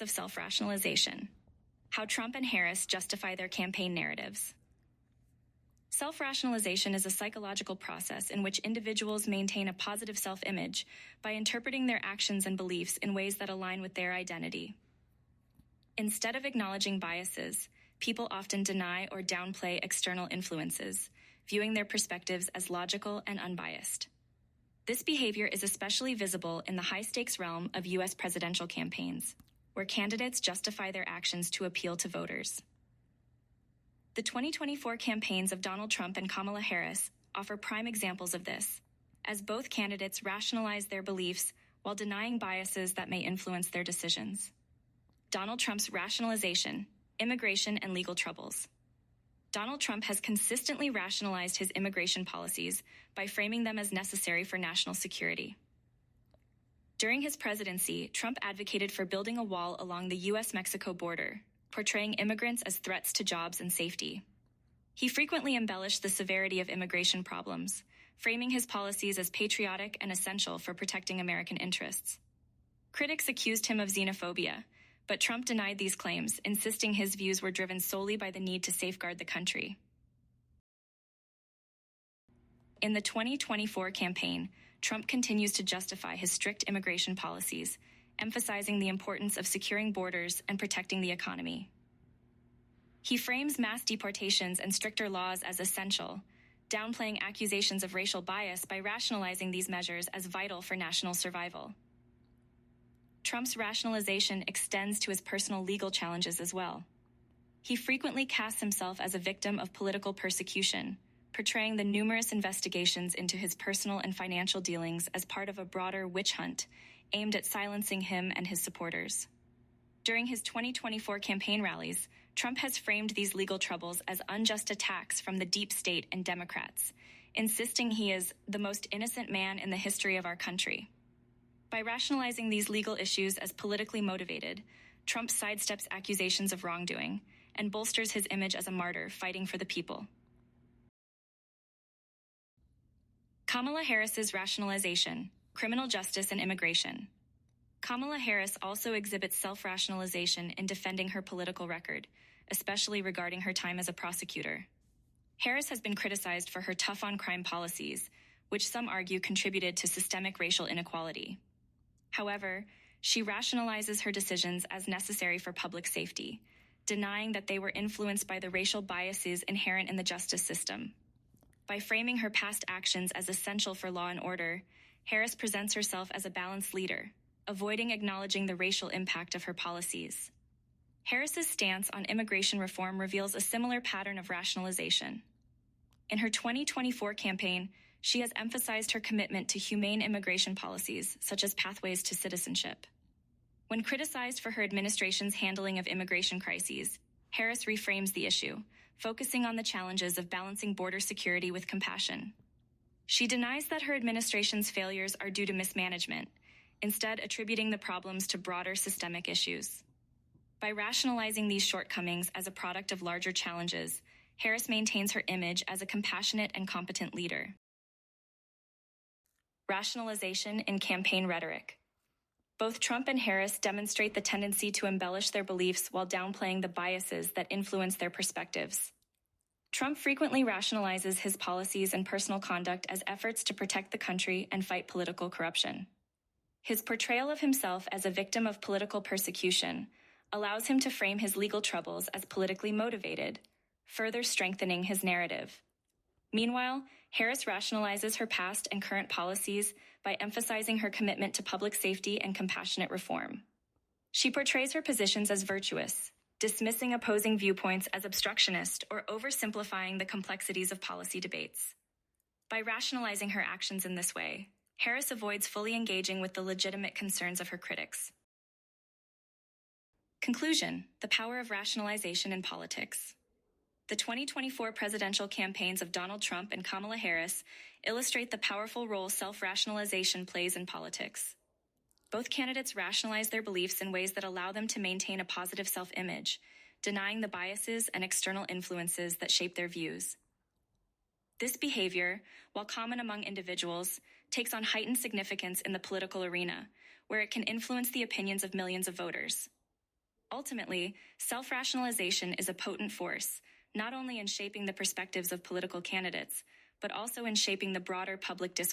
of self-rationalization. How Trump and Harris justify their campaign narratives. Self-rationalization is a psychological process in which individuals maintain a positive self-image by interpreting their actions and beliefs in ways that align with their identity. Instead of acknowledging biases, people often deny or downplay external influences, viewing their perspectives as logical and unbiased. This behavior is especially visible in the high-stakes realm of U.S. presidential campaigns, where candidates justify their actions to appeal to voters. The 2024 campaigns of Donald Trump and Kamala Harris offer prime examples of this, as both candidates rationalize their beliefs while denying biases that may influence their decisions. Donald Trump's rationalization, immigration and legal troubles. Donald Trump has consistently rationalized his immigration policies by framing them as necessary for national security. During his presidency, Trump advocated for building a wall along the U.S.-Mexico border, portraying immigrants as threats to jobs and safety. He frequently embellished the severity of immigration problems, framing his policies as patriotic and essential for protecting American interests. Critics accused him of xenophobia, but Trump denied these claims, insisting his views were driven solely by the need to safeguard the country. In the 2024 campaign, Trump continues to justify his strict immigration policies, emphasizing the importance of securing borders and protecting the economy. He frames mass deportations and stricter laws as essential, downplaying accusations of racial bias by rationalizing these measures as vital for national survival. Trump's rationalization extends to his personal legal challenges as well. He frequently casts himself as a victim of political persecution, portraying the numerous investigations into his personal and financial dealings as part of a broader witch hunt aimed at silencing him and his supporters. During his 2024 campaign rallies, Trump has framed these legal troubles as unjust attacks from the deep state and Democrats, insisting he is the most innocent man in the history of our country. By rationalizing these legal issues as politically motivated, Trump sidesteps accusations of wrongdoing and bolsters his image as a martyr fighting for the people. Kamala Harris's rationalization, criminal justice and immigration. Kamala Harris also exhibits self-rationalization in defending her political record, especially regarding her time as a prosecutor. Harris has been criticized for her tough-on-crime policies, which some argue contributed to systemic racial inequality. However, she rationalizes her decisions as necessary for public safety, denying that they were influenced by the racial biases inherent in the justice system. By framing her past actions as essential for law and order, Harris presents herself as a balanced leader, avoiding acknowledging the racial impact of her policies. Harris's stance on immigration reform reveals a similar pattern of rationalization. In her 2024 campaign, she has emphasized her commitment to humane immigration policies, such as pathways to citizenship. When criticized for her administration's handling of immigration crises, Harris reframes the issue, focusing on the challenges of balancing border security with compassion. She denies that her administration's failures are due to mismanagement, instead attributing the problems to broader systemic issues. By rationalizing these shortcomings as a product of larger challenges, Harris maintains her image as a compassionate and competent leader. Rationalization in campaign rhetoric. Both Trump and Harris demonstrate the tendency to embellish their beliefs while downplaying the biases that influence their perspectives. Trump frequently rationalizes his policies and personal conduct as efforts to protect the country and fight political corruption. His portrayal of himself as a victim of political persecution allows him to frame his legal troubles as politically motivated, further strengthening his narrative. Meanwhile, Harris rationalizes her past and current policies by emphasizing her commitment to public safety and compassionate reform. She portrays her positions as virtuous, dismissing opposing viewpoints as obstructionist or oversimplifying the complexities of policy debates. By rationalizing her actions in this way, Harris avoids fully engaging with the legitimate concerns of her critics. Conclusion: the power of rationalization in politics. The 2024 presidential campaigns of Donald Trump and Kamala Harris illustrate the powerful role self-rationalization plays in politics. Both candidates rationalize their beliefs in ways that allow them to maintain a positive self-image, denying the biases and external influences that shape their views. This behavior, while common among individuals, takes on heightened significance in the political arena, where it can influence the opinions of millions of voters. Ultimately, self-rationalization is a potent force, not only in shaping the perspectives of political candidates, but also in shaping the broader public discourse.